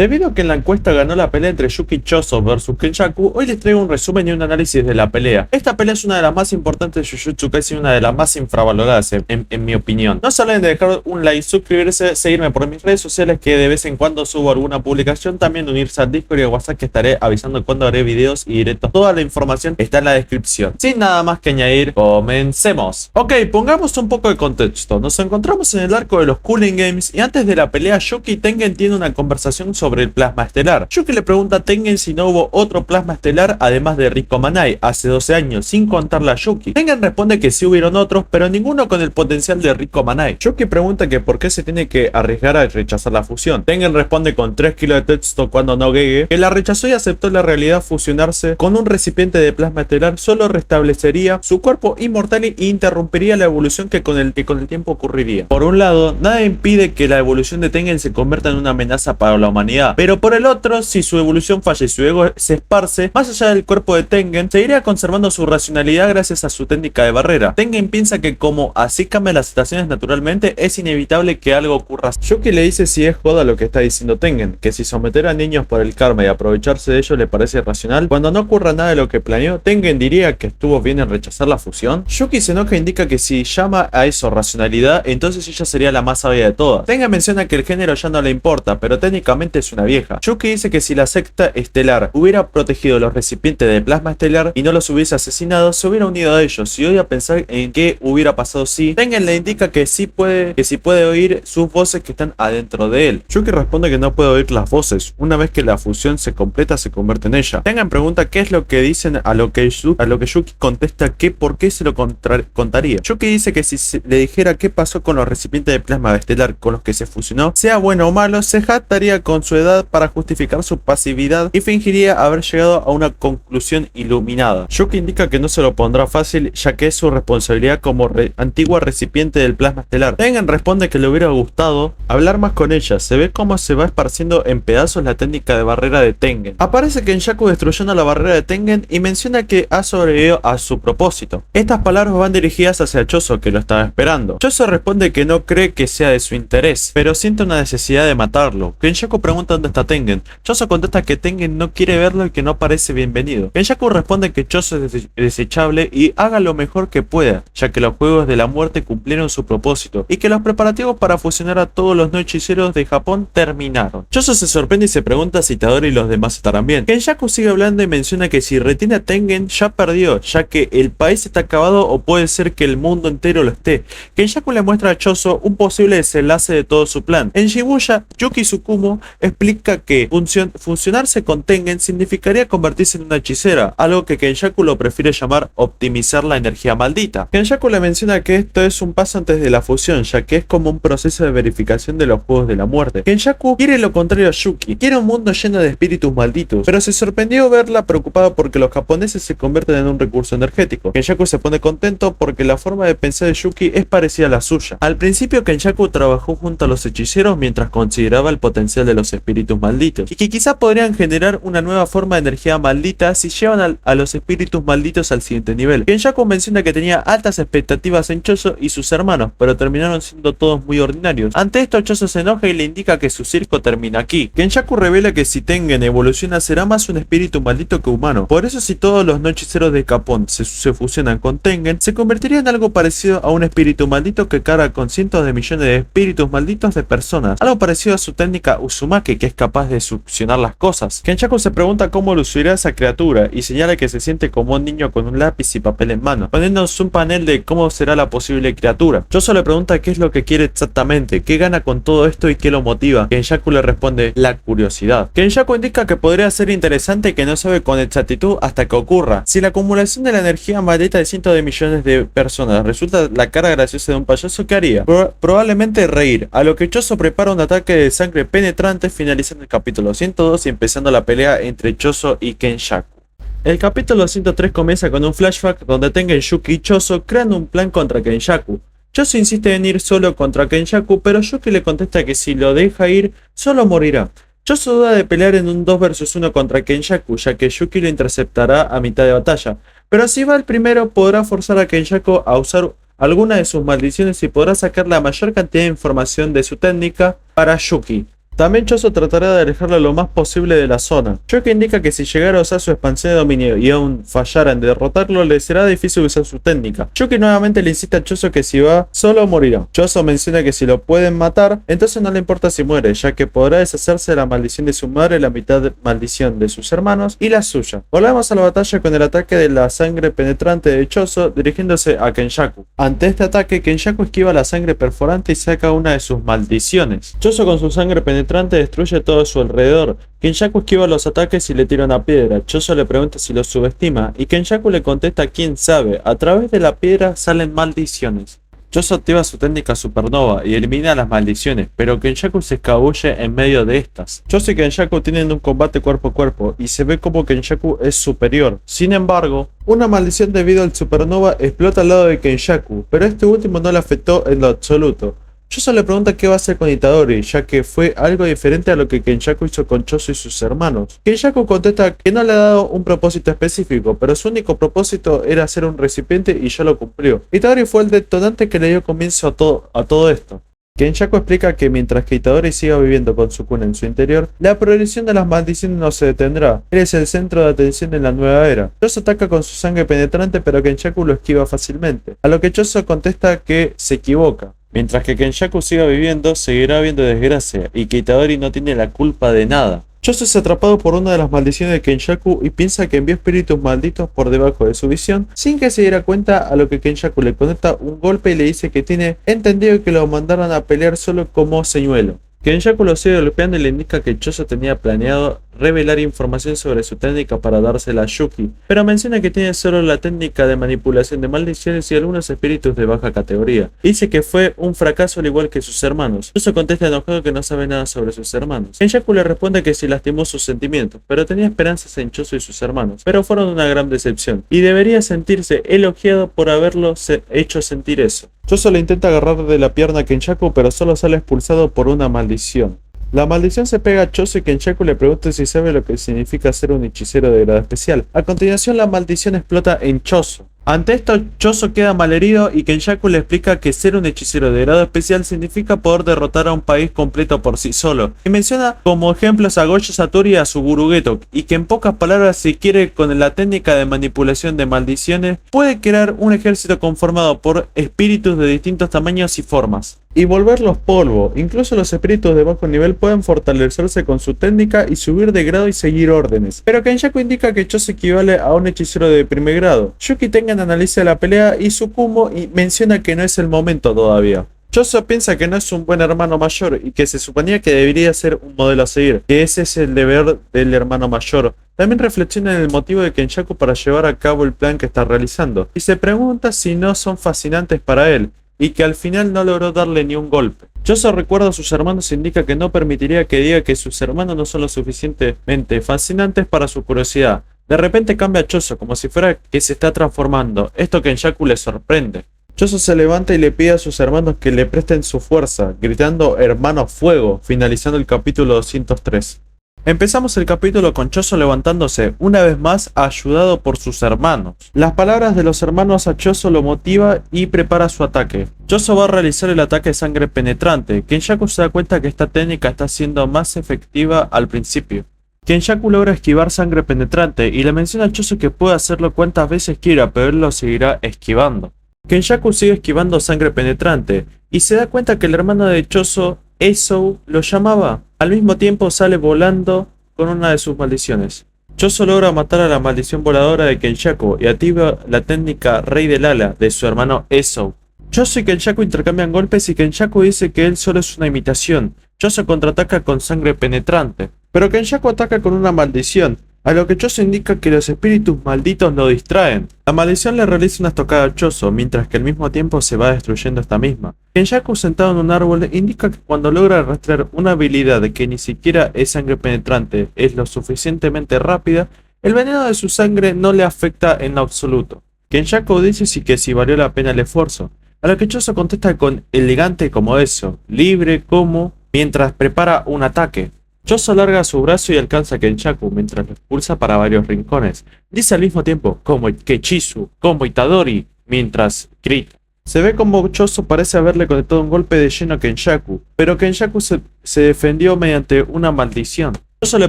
Debido a que en la encuesta ganó la pelea entre Yuki Choso vs Kenjaku, hoy les traigo un resumen y un análisis de la pelea. Esta pelea es una de las más importantes de Jujutsu Kaisen y una de las más infravaloradas en mi opinión. No se olviden de dejar un like, suscribirse, seguirme por mis redes sociales que de vez en cuando subo alguna publicación, también unirse al Discord y a WhatsApp que estaré avisando cuando haré videos y directos. Toda la información está en la descripción. Sin nada más que añadir, comencemos. Ok, pongamos un poco de contexto. Nos encontramos en el arco de los Cooling Games y antes de la pelea Yuki y Tengen tienen una conversación sobre el plasma estelar. Yuki le pregunta a Tengen si no hubo otro plasma estelar además de Rikkomanai hace 12 años, sin contarle a Yuki. Tengen responde que sí hubieron otros, pero ninguno con el potencial de Rikkomanai. Yuki pregunta que por qué se tiene que arriesgar a rechazar la fusión. Tengen responde con 3 kilos de texto cuando no Gege, que la rechazó y aceptó la realidad. Fusionarse con un recipiente de plasma estelar solo restablecería su cuerpo inmortal e interrumpiría la evolución que con el tiempo ocurriría. Por un lado, nada impide que la evolución de Tengen se convierta en una amenaza para la humanidad, pero por el otro, si su evolución falla y su ego se esparce más allá del cuerpo de Tengen, seguiría conservando su racionalidad gracias a su técnica de barrera. Tengen piensa que como así cambian las estaciones naturalmente, es inevitable que algo ocurra. Yuki le dice si es joda lo que está diciendo Tengen, que si someter a niños por el karma y aprovecharse de ello le parece racional, cuando no ocurra nada de lo que planeó, Tengen diría que estuvo bien en rechazar la fusión. Yuki se enoja e indica que si llama a eso racionalidad, entonces ella sería la más sabia de todas. Tengen menciona que el género ya no le importa, pero técnicamente es una vieja. Yuki dice que si la secta estelar hubiera protegido los recipientes de plasma estelar y no los hubiese asesinado, se hubiera unido a ellos y odia pensar en qué hubiera pasado si. Tengen le indica que sí puede oír sus voces que están adentro de él. Yuki responde que no puede oír las voces. Una vez que la fusión se completa, se convierte en ella. Tengen pregunta qué es lo que dicen, a lo que Yuki contesta que por qué se lo contaría. Yuki dice que si le dijera qué pasó con los recipientes de plasma estelar con los que se fusionó, sea bueno o malo, se jactaría con su edad para justificar su pasividad y fingiría haber llegado a una conclusión iluminada. Yuki indica que no se lo pondrá fácil, ya que es su responsabilidad como antigua recipiente del plasma estelar. Tengen responde que le hubiera gustado hablar más con ella. Se ve cómo se va esparciendo en pedazos la técnica de barrera de Tengen. Aparece Kenjaku destruyendo la barrera de Tengen y menciona que ha sobrevivido a su propósito. Estas palabras van dirigidas hacia Choso, que lo estaba esperando. Choso responde que no cree que sea de su interés, pero siente una necesidad de matarlo. Kenjaku pregunta dónde está Tengen. Choso contesta que Tengen no quiere verlo y que no parece bienvenido. Kenjaku responde que Choso es desechable y haga lo mejor que pueda, ya que los juegos de la muerte cumplieron su propósito y que los preparativos para fusionar a todos los no hechiceros de Japón terminaron. Choso se sorprende y se pregunta si Itadori y los demás estarán bien. Kenjaku sigue hablando y menciona que si retiene a Tengen ya perdió, ya que el país está acabado o puede ser que el mundo entero lo esté. Kenjaku le muestra a Choso un posible desenlace de todo su plan. En Shibuya, Yuki Tsukumo explica que fusionarse con Tengen significaría convertirse en una hechicera, algo que Kenjaku lo prefiere llamar optimizar la energía maldita. Kenjaku le menciona que esto es un paso antes de la fusión, ya que es como un proceso de verificación de los juegos de la muerte. Kenjaku quiere lo contrario a Yuki, quiere un mundo lleno de espíritus malditos, pero se sorprendió verla preocupada porque los japoneses se convierten en un recurso energético. Kenjaku se pone contento porque la forma de pensar de Yuki es parecida a la suya. Al principio Kenjaku trabajó junto a los hechiceros mientras consideraba el potencial de los espíritus malditos, y que quizá podrían generar una nueva forma de energía maldita si llevan a los espíritus malditos al siguiente nivel. Kenjaku menciona que tenía altas expectativas en Choso y sus hermanos, pero terminaron siendo todos muy ordinarios. Ante esto Choso se enoja y le indica que su circo termina aquí. Kenjaku revela que si Tengen evoluciona será más un espíritu maldito que humano. Por eso si todos los no hechiceros de Japón se fusionan con Tengen, se convertiría en algo parecido a un espíritu maldito que carga con cientos de millones de espíritus malditos de personas. Algo parecido a su técnica Uzumaki, que es capaz de succionar las cosas. Kenjaku se pregunta cómo lucirá esa criatura y señala que se siente como un niño con un lápiz y papel en mano, poniéndonos un panel de cómo será la posible criatura. Choso le pregunta qué es lo que quiere exactamente, qué gana con todo esto y qué lo motiva. Kenjaku le responde la curiosidad. Kenjaku indica que podría ser interesante y que no sabe con exactitud hasta que ocurra. Si la acumulación de la energía maldita de cientos de millones de personas resulta la cara graciosa de un payaso, ¿qué haría? Probablemente reír, a lo que Choso prepara un ataque de sangre penetrante, finalizando el capítulo 102 y empezando la pelea entre Choso y Kenjaku. El capítulo 103 comienza con un flashback donde Tengen, Yuki y Choso crean un plan contra Kenjaku. Choso insiste en ir solo contra Kenjaku, pero Yuki le contesta que si lo deja ir, solo morirá. Choso duda de pelear en un 2 vs 1 contra Kenjaku, ya que Yuki lo interceptará a mitad de batalla, pero si va el primero podrá forzar a Kenjaku a usar alguna de sus maldiciones y podrá sacar la mayor cantidad de información de su técnica para Yuki. También Choso tratará de alejarlo lo más posible de la zona. Shoki indica que si llegara a usar su expansión de dominio y aún fallara en derrotarlo, le será difícil usar su técnica. Shoki nuevamente le insiste a Choso que si va, solo morirá. Choso menciona que si lo pueden matar, entonces no le importa si muere, ya que podrá deshacerse de la maldición de su madre, la mitad de maldición de sus hermanos y la suya. Volvemos a la batalla con el ataque de la sangre penetrante de Choso dirigiéndose a Kenjaku. Ante este ataque, Kenjaku esquiva la sangre perforante y saca una de sus maldiciones. Choso con su sangre penetrante destruye todo a su alrededor. Kenjaku esquiva los ataques y le tira una piedra. Choso le pregunta si lo subestima y Kenjaku le contesta quién sabe. A través de la piedra salen maldiciones. Choso activa su técnica supernova y elimina las maldiciones, pero Kenjaku se escabulle en medio de estas. Choso y Kenjaku tienen un combate cuerpo a cuerpo y se ve como Kenjaku es superior. Sin embargo, una maldición debido al supernova explota al lado de Kenjaku, pero este último no le afectó en lo absoluto. Choso le pregunta qué va a hacer con Itadori, ya que fue algo diferente a lo que Kenjaku hizo con Choso y sus hermanos. Kenjaku contesta que no le ha dado un propósito específico, pero su único propósito era ser un recipiente y ya lo cumplió. Itadori fue el detonante que le dio comienzo a todo esto. Kenjaku explica que mientras que Itadori siga viviendo con Sukuna en su interior, la progresión de las maldiciones no se detendrá. Él es el centro de atención en la nueva era. Choso ataca con su sangre penetrante, pero Kenjaku lo esquiva fácilmente, a lo que Choso contesta que se equivoca. Mientras que Kenjaku siga viviendo, seguirá habiendo desgracia, y que Itadori no tiene la culpa de nada. Choso es atrapado por una de las maldiciones de Kenjaku y piensa que envió espíritus malditos por debajo de su visión, sin que se diera cuenta, a lo que Kenjaku le conecta un golpe y le dice que tiene entendido que lo mandaron a pelear solo como señuelo. Kenjaku lo sigue golpeando y le indica que Choso tenía planeado revelar información sobre su técnica para dársela a Yuki, pero menciona que tiene solo la técnica de manipulación de maldiciones y algunos espíritus de baja categoría. Dice que fue un fracaso al igual que sus hermanos. Choso contesta enojado que no sabe nada sobre sus hermanos. Kenjaku le responde que sí lastimó sus sentimientos, pero tenía esperanzas en Choso y sus hermanos, pero fueron una gran decepción, y debería sentirse elogiado por haberlo hecho sentir eso. Choso le intenta agarrar de la pierna a Kenjaku, pero solo sale expulsado por una maldición. La maldición se pega a Choso y Kenjaku le pregunta si sabe lo que significa ser un hechicero de grado especial. A continuación, la maldición explota en Choso. Ante esto, Choso queda malherido y Kenjaku le explica que ser un hechicero de grado especial significa poder derrotar a un país completo por sí solo. Y menciona como ejemplos a Gojo Satoru y a Suguru Geto, y que en pocas palabras, si quiere con la técnica de manipulación de maldiciones, puede crear un ejército conformado por espíritus de distintos tamaños y formas, y volverlos polvo. Incluso los espíritus de bajo nivel pueden fortalecerse con su técnica y subir de grado y seguir órdenes. Pero Kenjaku indica que Choso equivale a un hechicero de primer grado. Yuki Tengen analiza la pelea y Tsukumo y menciona que no es el momento todavía. Choso piensa que no es un buen hermano mayor y que se suponía que debería ser un modelo a seguir, que ese es el deber del hermano mayor. También reflexiona en el motivo de Kenjaku para llevar a cabo el plan que está realizando, y se pregunta si no son fascinantes para él, y que al final no logró darle ni un golpe. Choso recuerda a sus hermanos e indica que no permitiría que diga que sus hermanos no son lo suficientemente fascinantes para su curiosidad. De repente cambia a Choso, como si fuera que se está transformando, esto Kenjaku le sorprende. Choso se levanta y le pide a sus hermanos que le presten su fuerza, gritando "Hermano Fuego", finalizando el capítulo 203. Empezamos el capítulo con Choso levantándose, una vez más ayudado por sus hermanos. Las palabras de los hermanos a Choso lo motiva y prepara su ataque. Choso va a realizar el ataque de sangre penetrante. Kenjaku se da cuenta que esta técnica está siendo más efectiva al principio. Kenjaku logra esquivar sangre penetrante y le menciona a Choso que puede hacerlo cuantas veces quiera, pero él lo seguirá esquivando. Kenjaku sigue esquivando sangre penetrante y se da cuenta que el hermano de Choso, Esou, lo llamaba. Al mismo tiempo sale volando con una de sus maldiciones. Choso logra matar a la maldición voladora de Kenjaku y activa la técnica Rey del Ala de su hermano Esou. Choso y Kenjaku intercambian golpes y Kenjaku dice que él solo es una imitación. Choso contraataca con sangre penetrante, pero Kenjaku ataca con una maldición, a lo que Choso indica que los espíritus malditos lo distraen. La maldición le realiza una estocada a Choso, mientras que al mismo tiempo se va destruyendo esta misma. Kenjaku, sentado en un árbol, indica que cuando logra arrastrar una habilidad de que ni siquiera es sangre penetrante es lo suficientemente rápida, el veneno de su sangre no le afecta en lo absoluto. Kenjaku dice que si valió la pena el esfuerzo, a lo que Choso contesta con elegante como eso, libre como, mientras prepara un ataque. Choso alarga su brazo y alcanza a Kenjaku mientras lo expulsa para varios rincones. Dice al mismo tiempo como Kechisu, como Itadori, mientras grita. Se ve como Choso parece haberle conectado un golpe de lleno a Kenjaku, pero Kenjaku se defendió mediante una maldición. Choso le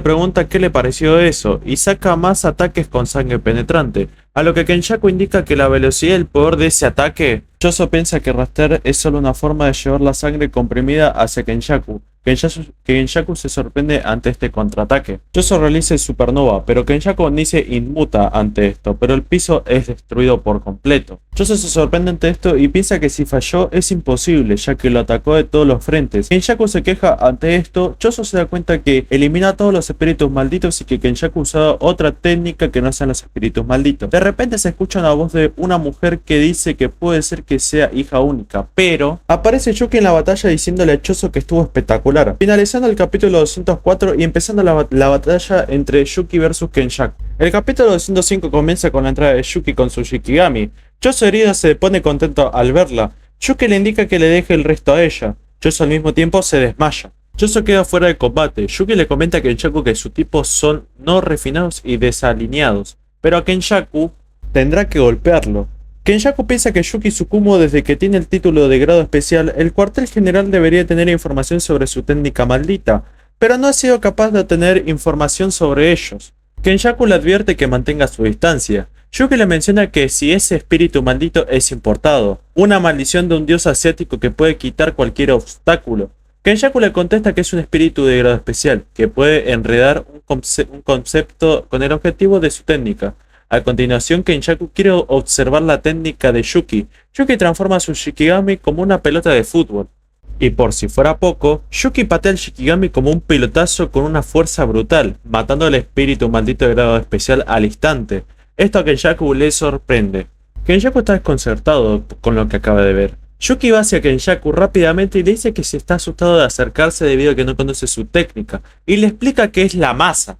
pregunta qué le pareció eso, y saca más ataques con sangre penetrante, a lo que Kenjaku indica que la velocidad y el poder de ese ataque. Choso piensa que Raster es solo una forma de llevar la sangre comprimida hacia Kenjaku. Kenjaku se sorprende ante este contraataque. Choso realiza el supernova, pero Kenjaku ni se inmuta ante esto, pero el piso es destruido por completo. Choso se sorprende ante esto y piensa que si falló es imposible, ya que lo atacó de todos los frentes. Kenjaku se queja ante esto. Choso se da cuenta que elimina a todos los espíritus malditos y que Kenjaku usaba otra técnica que no sean los espíritus malditos. De repente se escucha una voz de una mujer que dice que puede ser que sea hija única, pero aparece Yuki en la batalla diciéndole a Choso que estuvo espectacular. Finalizando el capítulo 204 y empezando la batalla entre Yuki vs Kenjaku. El capítulo 205 comienza con la entrada de Yuki con su Shikigami. Choso herida se pone contento al verla. Yuki le indica que le deje el resto a ella. Choso al mismo tiempo se desmaya. Choso queda fuera de combate. Yuki le comenta a Kenjaku que sus tipos son no refinados y desalineados, pero a Kenjaku tendrá que golpearlo. Kenjaku piensa que Yuki Tsukumo, desde que tiene el título de grado especial, el cuartel general debería tener información sobre su técnica maldita, pero no ha sido capaz de obtener información sobre ellos. Kenjaku le advierte que mantenga su distancia. Yuki le menciona que si ese espíritu maldito es importado, una maldición de un dios asiático que puede quitar cualquier obstáculo. Kenjaku le contesta que es un espíritu de grado especial, que puede enredar un concepto con el objetivo de su técnica. A continuación, Kenjaku quiere observar la técnica de Yuki. Yuki transforma su Shikigami como una pelota de fútbol. Y por si fuera poco, Yuki patea el Shikigami como un pelotazo con una fuerza brutal, matando al espíritu maldito de grado especial al instante. Esto a Kenjaku le sorprende. Kenjaku está desconcertado con lo que acaba de ver. Yuki va hacia Kenjaku rápidamente y le dice que se está asustado de acercarse debido a que no conoce su técnica, y le explica que es la masa.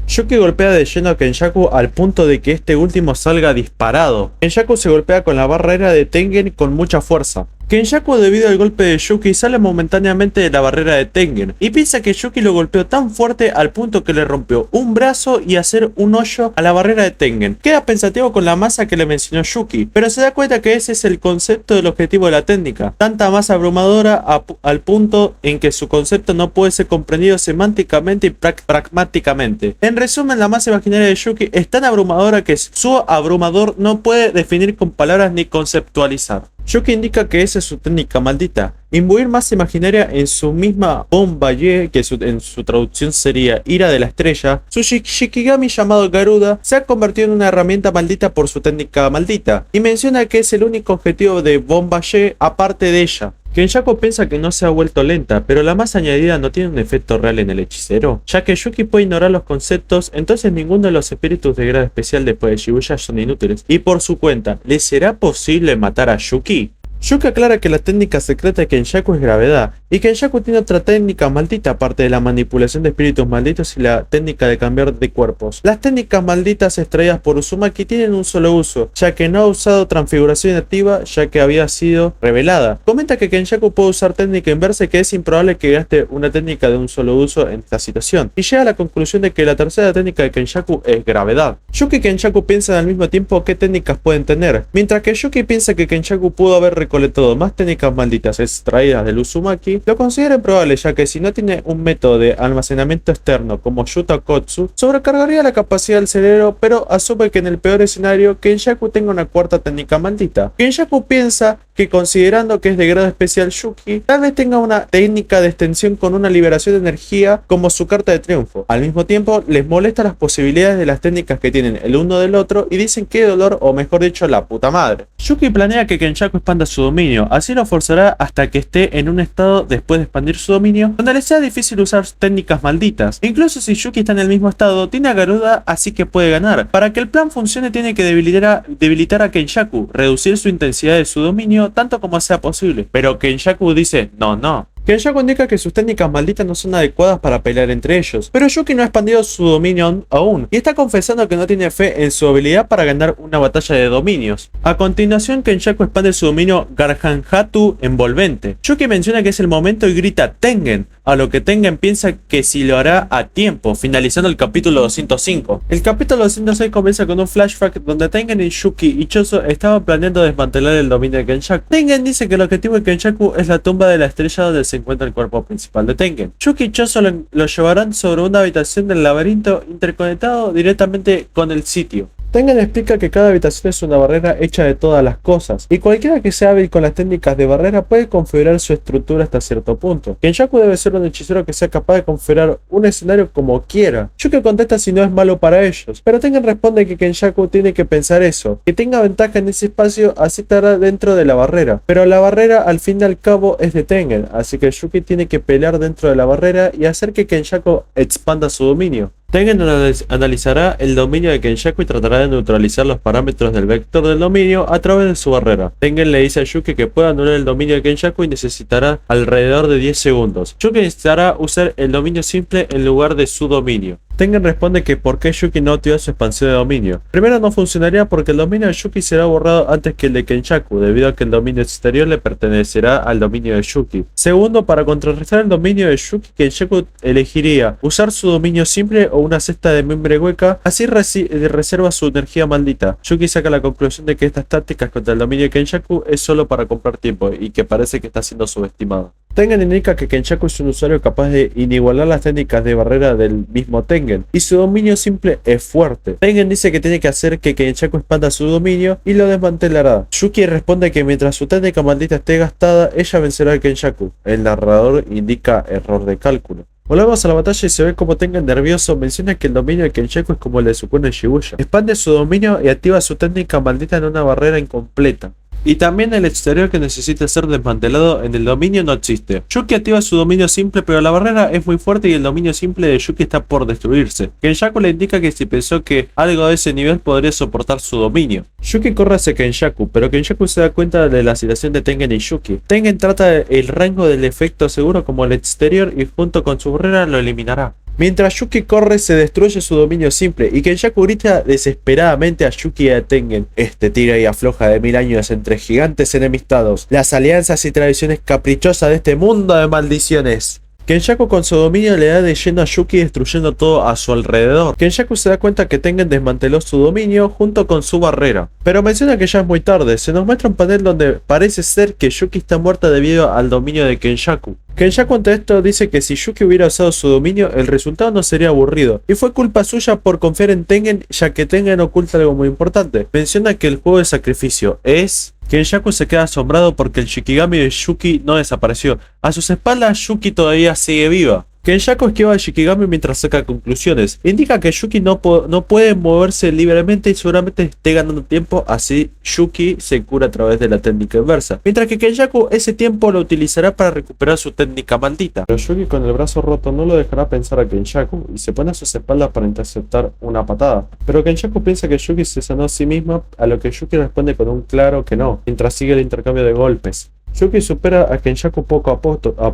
Yuki golpea de lleno a Kenjaku al punto de que este último salga disparado. Kenjaku se golpea con la barrera de Tengen con mucha fuerza. Kenjaku, debido al golpe de Yuki, sale momentáneamente de la barrera de Tengen y piensa que Yuki lo golpeó tan fuerte al punto que le rompió un brazo y hacer un hoyo a la barrera de Tengen. Queda pensativo con la masa que le mencionó Yuki, pero se da cuenta que ese es el concepto del objetivo de la técnica. Tanta masa abrumadora al punto en que su concepto no puede ser comprendido semánticamente y pragmáticamente. En resumen, la masa imaginaria de Yuki es tan abrumadora que su abrumador no puede definir con palabras ni conceptualizar. Yuki indica que esa es su técnica maldita, imbuir masa imaginaria en su misma Bombaye, que en su traducción sería ira de la estrella. Su Shikigami llamado Garuda se ha convertido en una herramienta maldita por su técnica maldita, y menciona que es el único objetivo de Bombaye aparte de ella. Kenjaku piensa que no se ha vuelto lenta, pero la masa añadida no tiene un efecto real en el hechicero, ya que Yuki puede ignorar los conceptos, entonces ninguno de los espíritus de grado especial después de Shibuya son inútiles. Y por su cuenta, ¿le será posible matar a Yuki? Yuki aclara que la técnica secreta de Kenjaku es gravedad, y Kenjaku tiene otra técnica maldita aparte de la manipulación de espíritus malditos y la técnica de cambiar de cuerpos. Las técnicas malditas extraídas por Uzumaki tienen un solo uso, ya que no ha usado transfiguración activa ya que había sido revelada. Comenta que Kenjaku puede usar técnica inversa y que es improbable que gaste una técnica de un solo uso en esta situación, y llega a la conclusión de que la tercera técnica de Kenjaku es gravedad. Yuki y Kenjaku piensan al mismo tiempo qué técnicas pueden tener, mientras que Yuki piensa que Kenjaku pudo haber recolectado más técnicas malditas extraídas del Uzumaki. Lo considera improbable, ya que si no tiene un método de almacenamiento externo como Yuta Kotsu, sobrecargaría la capacidad del cerebro, pero asume que en el peor escenario Kenjaku tenga una cuarta técnica maldita. Kenjaku piensa que, considerando que es de grado especial Yuki, tal vez tenga una técnica de extensión con una liberación de energía como su carta de triunfo. Al mismo tiempo, les molesta las posibilidades de las técnicas que tienen el uno del otro y dicen que dolor, o mejor dicho, la puta madre. Yuki planea que Kenjaku expanda su dominio, así lo forzará hasta que esté en un estado después de expandir su dominio donde le sea difícil usar técnicas malditas. Incluso si Yuki está en el mismo estado, tiene a Garuda, así que puede ganar. Para que el plan funcione tiene que debilitar a Kenjaku, reducir su intensidad de su dominio tanto como sea posible. Pero Kenjaku dice no. Kenjaku indica que sus técnicas malditas no son adecuadas para pelear entre ellos, pero Yuki no ha expandido su dominio aún, y está confesando que no tiene fe en su habilidad para ganar una batalla de dominios. A continuación, Kenjaku expande su dominio Garhanhatu envolvente. Yuki menciona que es el momento y grita Tengen, a lo que Tengen piensa que si lo hará a tiempo, finalizando el capítulo 205. El capítulo 206 comienza con un flashback donde Tengen y Yuki y Choso estaban planeando desmantelar el dominio de Kenjaku. Tengen dice que el objetivo de Kenjaku es la tumba de la estrella donde se encuentra el cuerpo principal de Tengen. Yuki y Choso lo llevarán sobre una habitación del laberinto interconectado directamente con el sitio. Tengen explica que cada habitación es una barrera hecha de todas las cosas, y cualquiera que sea hábil con las técnicas de barrera puede configurar su estructura hasta cierto punto. Kenjaku debe ser un hechicero que sea capaz de configurar un escenario como quiera. Yuki contesta si no es malo para ellos, pero Tengen responde que Kenjaku tiene que pensar eso, que tenga ventaja en ese espacio así estará dentro de la barrera, pero la barrera al fin y al cabo es de Tengen, así que Yuki tiene que pelear dentro de la barrera y hacer que Kenjaku expanda su dominio. Tengen analizará el dominio de Kenjaku y tratará de neutralizar los parámetros del vector del dominio a través de su barrera. Tengen le dice a Yuki que puede anular el dominio de Kenjaku y necesitará alrededor de 10 segundos. Yuki necesitará usar el dominio simple en lugar de su dominio. Tengen responde que por qué Yuki no activa su expansión de dominio. Primero, no funcionaría porque el dominio de Yuki será borrado antes que el de Kenjaku, debido a que el dominio exterior le pertenecerá al dominio de Yuki. Segundo, para contrarrestar el dominio de Yuki, Kenjaku elegiría usar su dominio simple o una cesta de mimbre hueca, así reserva su energía maldita. Yuki saca la conclusión de que estas tácticas contra el dominio de Kenjaku es solo para comprar tiempo y que parece que está siendo subestimado. Tengen indica que Kenjaku es un usuario capaz de inigualar las técnicas de barrera del mismo Tengen, y su dominio simple es fuerte. Tengen dice que tiene que hacer que Kenjaku expanda su dominio y lo desmantelará. Yuki responde que mientras su técnica maldita esté gastada, ella vencerá a Kenjaku. El narrador indica error de cálculo. Volvemos a la batalla y se ve como Tengen nervioso menciona que el dominio de Kenjaku es como el de Sukuna en Shibuya. Expande su dominio y activa su técnica maldita en una barrera incompleta. Y también el exterior que necesita ser desmantelado en el dominio no existe. Yuki activa su dominio simple, pero la barrera es muy fuerte y el dominio simple de Yuki está por destruirse. Kenjaku le indica que si pensó que algo de ese nivel podría soportar su dominio. Yuki corre hacia Kenjaku, pero Kenjaku se da cuenta de la situación de Tengen y Yuki. Tengen trata el rango del efecto seguro como el exterior y junto con su barrera lo eliminará. Mientras Yuki corre, se destruye su dominio simple y Kenjaku grita desesperadamente a Yuki y a Tengen. Este tira y afloja de 1000 años entre gigantes enemistados, las alianzas y tradiciones caprichosas de este mundo de maldiciones. Kenjaku con su dominio le da de lleno a Yuki destruyendo todo a su alrededor. Kenjaku se da cuenta que Tengen desmanteló su dominio junto con su barrera, pero menciona que ya es muy tarde. Se nos muestra un panel donde parece ser que Yuki está muerta debido al dominio de Kenjaku. Kenjaku ante esto dice que si Yuki hubiera usado su dominio, el resultado no sería aburrido, y fue culpa suya por confiar en Tengen, ya que Tengen oculta algo muy importante. Menciona que el juego de sacrificio es... Kenjaku se queda asombrado porque el Shikigami de Yuki no desapareció. A sus espaldas Yuki todavía sigue viva. Kenjaku esquiva al Shikigami mientras saca conclusiones. Indica que Yuki no puede moverse libremente y seguramente esté ganando tiempo, así Yuki se cura a través de la técnica inversa. Mientras que Kenjaku ese tiempo lo utilizará para recuperar su técnica maldita. Pero Yuki con el brazo roto no lo dejará pensar a Kenjaku y se pone a sus espaldas para interceptar una patada. Pero Kenjaku piensa que Yuki se sanó a sí misma, a lo que Yuki responde con un claro que no, mientras sigue el intercambio de golpes. Yuki supera a Kenjaku poco a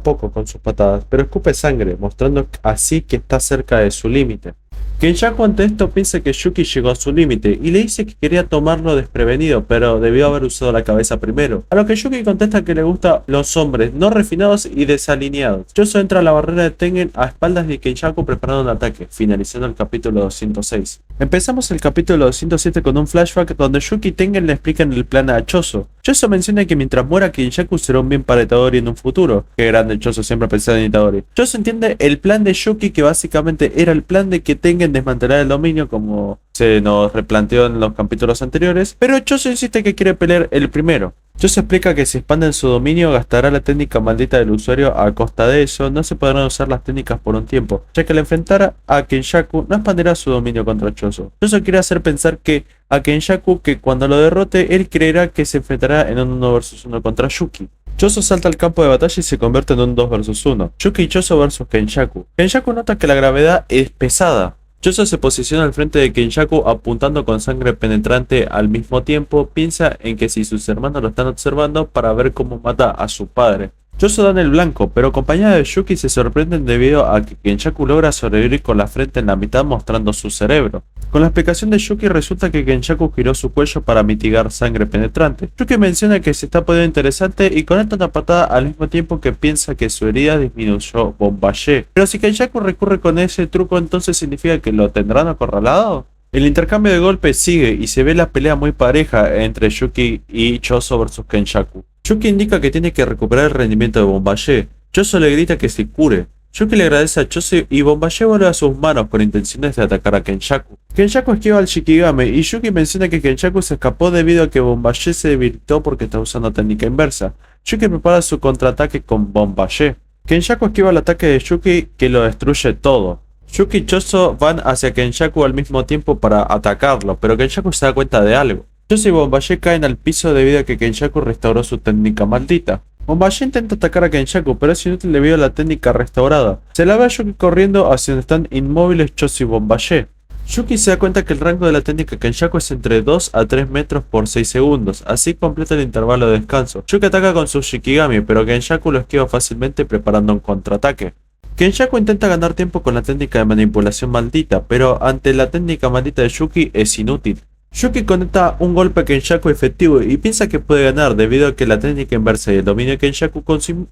poco con sus patadas, pero escupe sangre, mostrando así que está cerca de su límite. Kenjaku ante esto piensa que Yuki llegó a su límite y le dice que quería tomarlo desprevenido, pero debió haber usado la cabeza primero. A lo que Yuki contesta que le gustan los hombres no refinados y desalineados. Choso entra a la barrera de Tengen a espaldas de Kenjaku preparando un ataque, finalizando el capítulo 206. Empezamos el capítulo 207 con un flashback donde Yuki y Tengen le explican el plan a Choso. Choso menciona que mientras muera Kenjaku será un bien para Itadori en un futuro. Qué grande Choso, siempre pensando en Itadori. Choso entiende el plan de Yuki, que básicamente era el plan de que Tengen desmantelar el dominio como se nos replanteó en los capítulos anteriores, pero Choso insiste que quiere pelear el primero. Choso explica que si expanden su dominio gastará la técnica maldita del usuario. A costa de eso no se podrán usar las técnicas por un tiempo, ya que al enfrentar a Kenjaku no expandirá su dominio contra Choso. Choso quiere hacer pensar que a Kenjaku que cuando lo derrote él creerá que se enfrentará en un 1 vs 1 contra Yuki. Choso salta al campo de batalla y se convierte en un 2 vs 1. Yuki y Choso vs Kenjaku. Kenjaku nota que la gravedad es pesada. Choso se posiciona al frente de Kenjaku apuntando con sangre penetrante al mismo tiempo. Piensa en que si sus hermanos lo están observando para ver cómo mata a su padre. Choso dan el blanco, pero compañeros de Yuki se sorprenden debido a que Kenyaku logra sobrevivir con la frente en la mitad mostrando su cerebro. Con la explicación de Yuki resulta que Kenyaku giró su cuello para mitigar sangre penetrante. Yuki menciona que se está poniendo interesante y conecta una patada al mismo tiempo que piensa que su herida disminuyó Bombayé. Pero si Kenyaku recurre con ese truco, entonces significa que lo tendrán acorralado. El intercambio de golpes sigue y se ve la pelea muy pareja entre Yuki y Choso vs Kenyaku. Yuki indica que tiene que recuperar el rendimiento de Bombayé. Choso le grita que se cure. Yuki le agradece a Choso y Bombayé vuelve a sus manos con intenciones de atacar a Kenyaku. Kenyaku esquiva al Shikigami y Yuki menciona que Kenyaku se escapó debido a que Bombayé se debilitó porque está usando técnica inversa. Yuki prepara su contraataque con Bombayé. Kenyaku esquiva el ataque de Yuki que lo destruye todo. Yuki y Choso van hacia Kenyaku al mismo tiempo para atacarlo, pero Kenyaku se da cuenta de algo. Choso y Bombayé caen al piso debido a que Kenyaku restauró su técnica maldita. Bombayé intenta atacar a Kenyaku, pero es inútil debido a la técnica restaurada. Se la ve a Yuki corriendo hacia donde están inmóviles Choso y Bombayé. Yuki se da cuenta que el rango de la técnica Kenyaku es entre 2 a 3 metros por 6 segundos, así completa el intervalo de descanso. Yuki ataca con su Shikigami, pero Kenyaku lo esquiva fácilmente preparando un contraataque. Kenyaku intenta ganar tiempo con la técnica de manipulación maldita, pero ante la técnica maldita de Yuki es inútil. Yuki conecta un golpe a Kenyaku efectivo y piensa que puede ganar debido a que la técnica inversa y el dominio de Kenyaku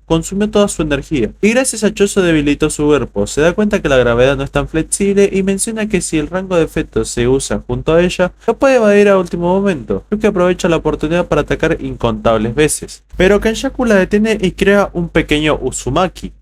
consumió toda su energía. Y gracias a Choso debilitó su cuerpo, se da cuenta que la gravedad no es tan flexible y menciona que si el rango de efecto se usa junto a ella, lo puede evadir a último momento. Yuki aprovecha la oportunidad para atacar incontables veces. Pero Kenyaku la detiene y crea un pequeño Uzumaki.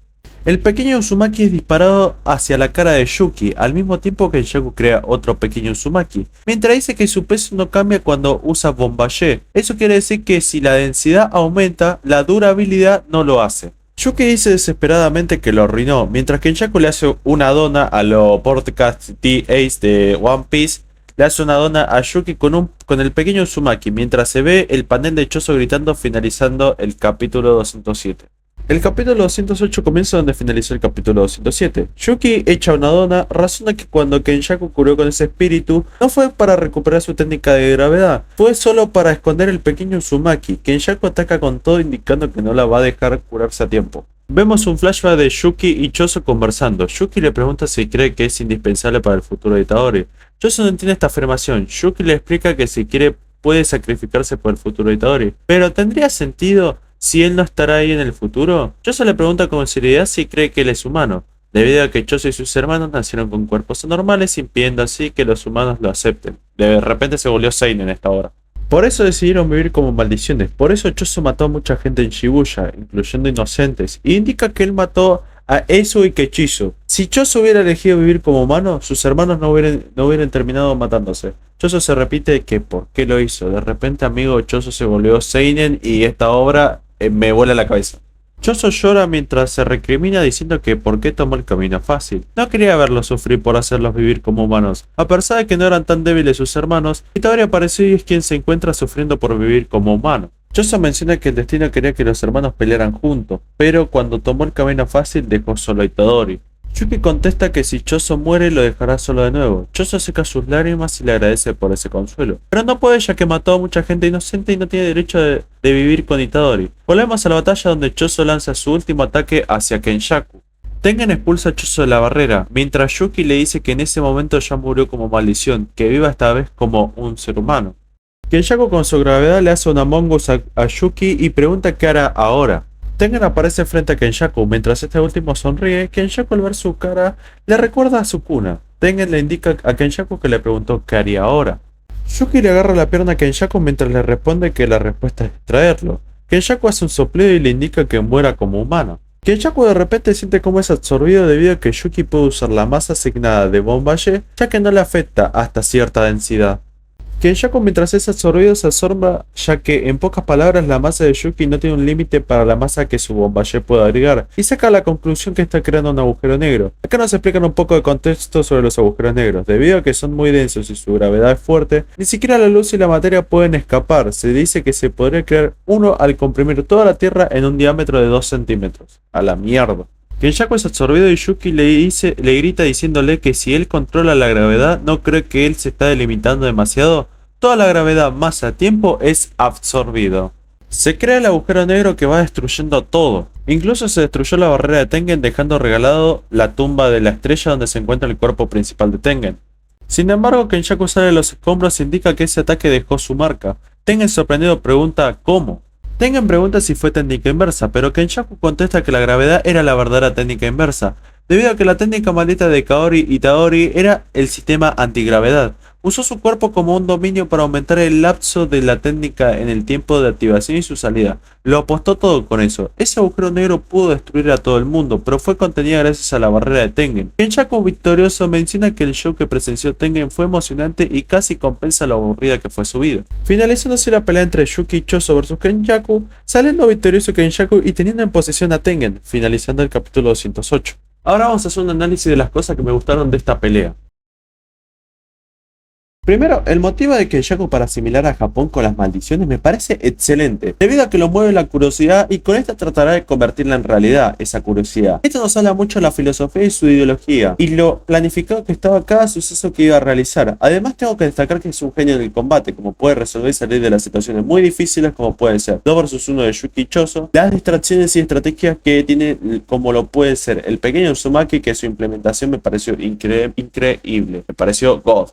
El pequeño Uzumaki es disparado hacia la cara de Yuki, al mismo tiempo que Kenyaku crea otro pequeño Uzumaki, mientras dice que su peso no cambia cuando usa Bombayé. Eso quiere decir que si la densidad aumenta, la durabilidad no lo hace. Yuki dice desesperadamente que lo arruinó, mientras que Kenyaku le hace una dona a lo Podcast T-Ace de One Piece. Le hace una dona a Yuki con el pequeño Uzumaki, mientras se ve el panel de Choso gritando finalizando el capítulo 207. El capítulo 208 comienza donde finalizó el capítulo 207. Yuki echa una dona, razona que cuando Kenyaku curó con ese espíritu, no fue para recuperar su técnica de gravedad, fue solo para esconder el pequeño Uzumaki. Kenyaku ataca con todo indicando que no la va a dejar curarse a tiempo. Vemos un flashback de Yuki y Choso conversando. Yuki le pregunta si cree que es indispensable para el futuro de Itadori. Choso no entiende esta afirmación. Yuki le explica que si quiere puede sacrificarse por el futuro de Itadori. Pero ¿tendría sentido si él no estará ahí en el futuro? Choso le pregunta con seriedad si cree que él es humano, debido a que Choso y sus hermanos nacieron con cuerpos anormales, impidiendo así que los humanos lo acepten. De repente se volvió seinen en esta hora. Por eso decidieron vivir como maldiciones. Por eso Choso mató a mucha gente en Shibuya, incluyendo inocentes, y indica que él mató a Esu y Kechizu. Si Choso hubiera elegido vivir como humano, sus hermanos no hubieran terminado matándose. Choso se repite que por qué lo hizo. De repente, amigo, Choso se volvió seinen y esta obra me vuela la cabeza. Choso llora mientras se recrimina diciendo que por qué tomó el camino fácil. No quería verlos sufrir por hacerlos vivir como humanos. A pesar de que no eran tan débiles sus hermanos, Itadori apareció y es quien se encuentra sufriendo por vivir como humano. Choso menciona que el destino quería que los hermanos pelearan juntos, pero cuando tomó el camino fácil dejó solo a Itadori. Yuki contesta que si Choso muere lo dejará solo de nuevo. Choso seca sus lágrimas y le agradece por ese consuelo. Pero no puede, ya que mató a mucha gente inocente y no tiene derecho de vivir con Itadori. Volvemos a la batalla donde Choso lanza su último ataque hacia Kenyaku. Tengen expulsa a Choso de la barrera, mientras Yuki le dice que en ese momento ya murió como maldición, que viva esta vez como un ser humano. Kenyaku con su gravedad le hace un Among Us a Yuki y pregunta qué hará ahora. Tengen aparece frente a Kenyaku, mientras este último sonríe. Kenyaku al ver su cara le recuerda a su cuna. Tengen le indica a Kenyaku que le preguntó qué haría ahora. Yuki le agarra la pierna a Kenyaku mientras le responde que la respuesta es traerlo. Kenyaku hace un soplido y le indica que muera como humano. Kenyaku de repente siente como es absorbido debido a que Yuki puede usar la masa asignada de Bombayé, ya que no le afecta hasta cierta densidad. Kenyaku mientras es absorbido se asombra, ya que en pocas palabras la masa de Yuki no tiene un límite para la masa que su Bombayé puede agregar, y saca la conclusión que está creando un agujero negro. Acá nos explican un poco de contexto sobre los agujeros negros. Debido a que son muy densos y su gravedad es fuerte, ni siquiera la luz y la materia pueden escapar. Se dice que se podría crear uno al comprimir toda la Tierra en un diámetro de 2 centímetros. A la mierda. Kenyaku es absorbido y Yuki le grita diciéndole que si él controla la gravedad, no cree que él se está delimitando demasiado. Toda la gravedad, masa, tiempo es absorbido. Se crea el agujero negro que va destruyendo todo. Incluso se destruyó la barrera de Tengen dejando regalado la tumba de la estrella donde se encuentra el cuerpo principal de Tengen. Sin embargo, Kenjaku sale de los escombros indica que ese ataque dejó su marca. Tengen sorprendido pregunta ¿cómo? Tengen pregunta si fue técnica inversa, pero Kenjaku contesta que la gravedad era la verdadera técnica inversa, debido a que la técnica maldita de Kaori Itadori era el sistema antigravedad. Usó su cuerpo como un dominio para aumentar el lapso de la técnica en el tiempo de activación y su salida. Lo apostó todo con eso. Ese agujero negro pudo destruir a todo el mundo, pero fue contenida gracias a la barrera de Tengen. Kenjaku victorioso menciona que el show que presenció Tengen fue emocionante y casi compensa lo aburrida que fue su vida. Finalizándose la pelea entre Yuki y Choso vs Kenjaku, saliendo victorioso Kenjaku y teniendo en posesión a Tengen, finalizando el capítulo 208. Ahora vamos a hacer un análisis de las cosas que me gustaron de esta pelea. Primero, el motivo de Kenjaku para asimilar a Japón con las maldiciones me parece excelente, debido a que lo mueve la curiosidad y con esta tratará de convertirla en realidad, esa curiosidad. Esto nos habla mucho de la filosofía y su ideología, y lo planificado que estaba cada suceso que iba a realizar. Además tengo que destacar que es un genio en el combate, como puede resolver y salir de las situaciones muy difíciles como pueden ser 2 vs 1 de Yuki y Choso, las distracciones y estrategias que tiene como lo puede ser el pequeño Uzumaki, que su implementación me pareció increíble, me pareció God.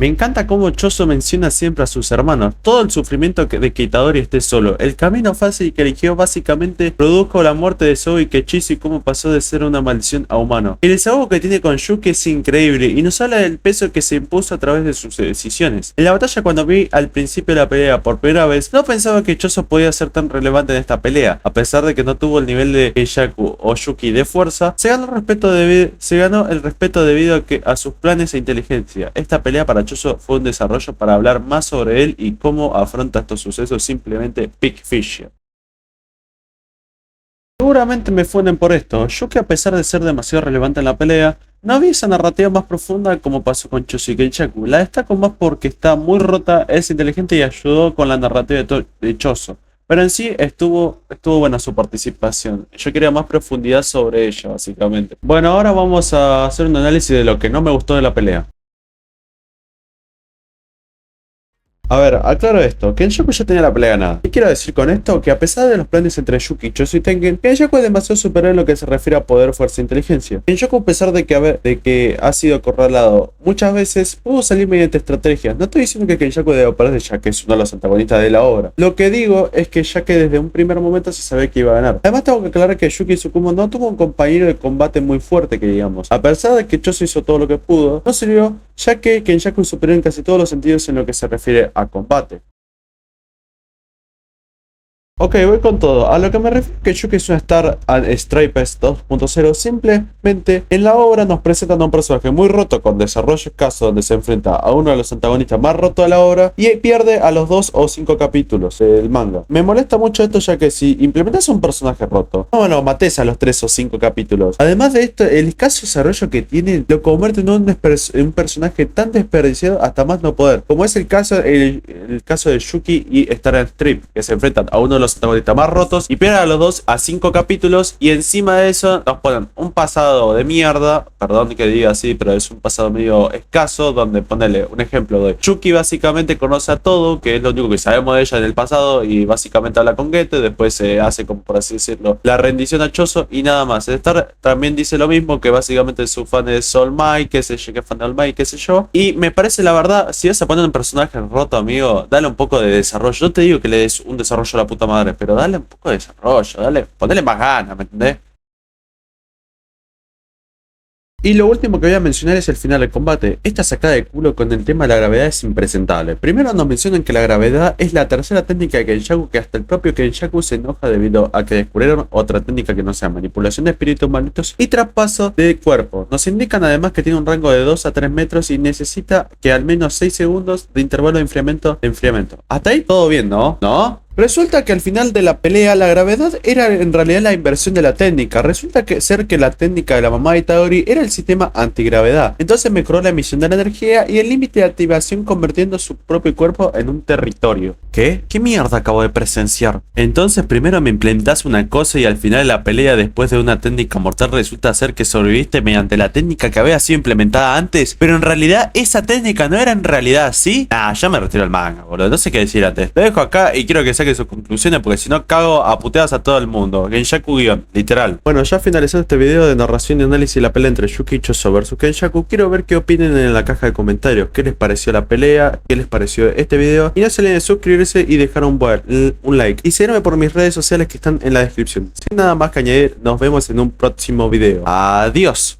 Me encanta cómo Choso menciona siempre a sus hermanos, todo el sufrimiento de que Itadori esté solo, el camino fácil que eligió básicamente produjo la muerte de Zou y Kechisu y cómo pasó de ser una maldición a humano. El desahogo que tiene con Yuki es increíble y nos habla del peso que se impuso a través de sus decisiones. En la batalla cuando vi al principio de la pelea por primera vez, no pensaba que Choso podía ser tan relevante en esta pelea, a pesar de que no tuvo el nivel de Kenjaku o Yuki de fuerza, se ganó el respeto debido a sus planes e inteligencia. Esta pelea para Choso fue un desarrollo para hablar más sobre él y cómo afronta estos sucesos, simplemente Big Fisher. Seguramente me funen por esto, yo que a pesar de ser demasiado relevante en la pelea, no vi esa narrativa más profunda como pasó con Choso y Kenjaku. La destaco más porque está muy rota, es inteligente y ayudó con la narrativa de Choso. Pero en sí estuvo buena su participación. Yo quería más profundidad sobre ella, básicamente. Bueno, ahora vamos a hacer un análisis de lo que no me gustó de la pelea. A ver, aclaro esto, Kenjaku ya tenía la pelea ganada. ¿Qué quiero decir con esto? Que a pesar de los planes entre Yuki, Choso y Tengen, Kenjaku es demasiado superior en lo que se refiere a poder, fuerza e inteligencia. Kenjaku, a pesar de que ha sido acorralado muchas veces, pudo salir mediante estrategias. No estoy diciendo que Kenjaku deba perder ya que es uno de los antagonistas de la obra. Lo que digo es que ya que desde un primer momento se sabía que iba a ganar. Además tengo que aclarar que Yuki Tsukumo no tuvo un compañero de combate muy fuerte que digamos. A pesar de que Choso hizo todo lo que pudo, no sirvió ya que Kenjaku es superior en casi todos los sentidos en lo que se refiere a combate. Ok, voy con todo. A lo que me refiero que Yuki es una Star and Stripes 2.0. Simplemente en la obra nos presentan a un personaje muy roto con desarrollo escaso donde se enfrenta a uno de los antagonistas más rotos de la obra y pierde a los 2 o 5 capítulos del manga. Me molesta mucho esto ya que si implementas un personaje roto, no lo mates a los 3 o 5 capítulos. Además de esto, el escaso desarrollo que tiene lo convierte en un personaje tan desperdiciado hasta más no poder. Como es el caso de Yuki y Star and Strip, que se enfrentan a uno de los antagonistas más rotos y pierden a los 2 a 5 capítulos y encima de eso nos ponen un pasado de mierda, perdón que diga así, pero es un pasado medio escaso donde ponerle un ejemplo de Yuki básicamente conoce a todo, que es lo único que sabemos de ella en el pasado y básicamente habla con Gete, después se hace como por así decirlo la rendición a Choso y nada más. Star también dice lo mismo, que básicamente su fan es All Might, que es fan de All Might, qué sé yo, y me parece la verdad, si vas a poner un personaje roto, amigo, dale un poco de desarrollo. No te digo que le des un desarrollo a la puta madre, pero dale un poco de desarrollo, ponele más ganas, ¿me entendés? Y lo último que voy a mencionar es el final del combate. Esta sacada de culo con el tema de la gravedad es impresentable. Primero nos mencionan que la gravedad es la tercera técnica de Kenjaku, que hasta el propio Kenjaku se enoja debido a que descubrieron otra técnica que no sea manipulación de espíritus malditos y traspaso de cuerpo. Nos indican además que tiene un rango de 2 a 3 metros y necesita que al menos 6 segundos de intervalo de enfriamiento. Hasta ahí todo bien, ¿no? ¿No? Resulta que al final de la pelea la gravedad era en realidad la inversión de la técnica. Resulta ser que la técnica de la mamá de Itadori era el sistema antigravedad. Entonces mejoró la emisión de la energía y el límite de activación convirtiendo su propio cuerpo en un territorio. ¿Qué? ¿Qué mierda acabo de presenciar? Entonces primero me implementas una cosa y al final de la pelea después de una técnica mortal resulta ser que sobreviviste mediante la técnica que había sido implementada antes, pero en realidad esa técnica no era en realidad así. Ah, ya me retiro el manga, boludo. No sé qué decir antes. Lo dejo acá y quiero que saques saque sus conclusiones, porque si no cago a puteadas a todo el mundo. Genshaku guión, literal. Bueno, ya finalizando este video de narración y análisis de la pelea entre Yuki Choso versus Genshaku, quiero ver qué opinen en la caja de comentarios. ¿Qué les pareció la pelea? ¿Qué les pareció este video? Y no se olviden de suscribirse y dejar un like. Y seguirme por mis redes sociales que están en la descripción. Sin nada más que añadir, nos vemos en un próximo video. Adiós.